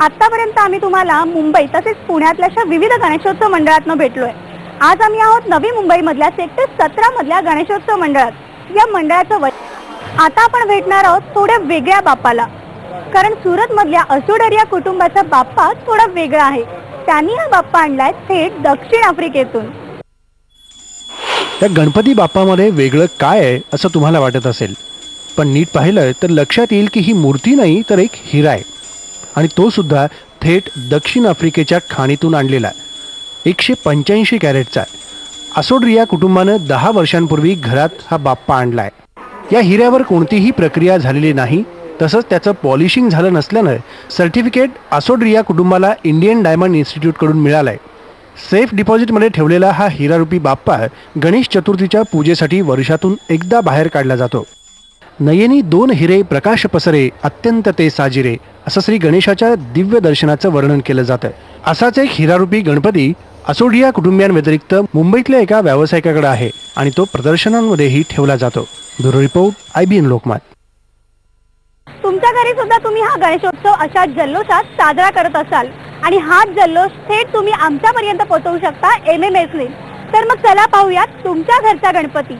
आतापर्यंत आम्ही तुम्हाला मुंबई तसेच पुण्यातल्या विविध गणेशोत्सव मंडळातनं भेटलोय। आज आम्ही आहोत नवी मुंबई मधल्या सेक्टर 17 मधल्या गणेशोत्सव मंडळात। या मंडळाचं आता आपण भेटणार आहोत थोड्या वेगळ्या बाप्पाला, कारण सुरत मधल्या असोडरिया कुटुंबाचा बाप्पा थोडा वेगळा आहे। त्यांनी हा बाप्पा आणलाय थेट दक्षिण आफ्रिकेतून। त्या गणपती बाप्पामध्ये वेगळं काय आहे असं तुम्हाला वाटत असेल, पण नीट पाहिलं तर लक्षात येईल की ही मूर्ती नाही तर एक हिरा आहे, आणि तो सुद्धा थेट दक्षिण आफ्रिकेच्या खाणीतून आणलेला 185 कॅरेटचा। असोडरिया कुटुंबानं 10 वर्षांपूर्वी घरात हा बाप्पा आणलाय। या हिऱ्यावर कोणतीही प्रक्रिया झालेली नाही, तसंच त्याचं पॉलिशिंग झालं नसल्यानं सर्टिफिकेट असोडरिया कुटुंबाला इंडियन डायमंड इन्स्टिट्यूटकडून मिळालंय। सेफ डिपॉझिटमध्ये ठेवलेला हा हिरारूपी बाप्पा गणेश चतुर्थीच्या पूजेसाठी वर्षातून एकदा बाहेर काढला जातो। नयनी 2 हिरे प्रकाश पसरे अत्यंत ते साजिरे असं श्री गणेशाच्या दिव्य दर्शनाचं वर्णन केलं जातं। असाच एक हिरारूपी गणपती असोडिया कुटुंबियांव्यतिरिक्त मुंबईतल्या एका व्यावसायिकाकडे आहे, आणि तो प्रदर्शनांमध्येही ठेवला जातो। Bureau report IBN Lokmat. तुमच्या घरी सुद्धा तुम्ही हा गणेशोत्सव अशा जल्लोषात साजरा करत असाल आणि हा जल्लोष थेट तुम्ही आमच्यापर्यंत पोहोचवू शकता MMS ने। तर मग चला पाहूयात तुमच्या घरचा गणपती।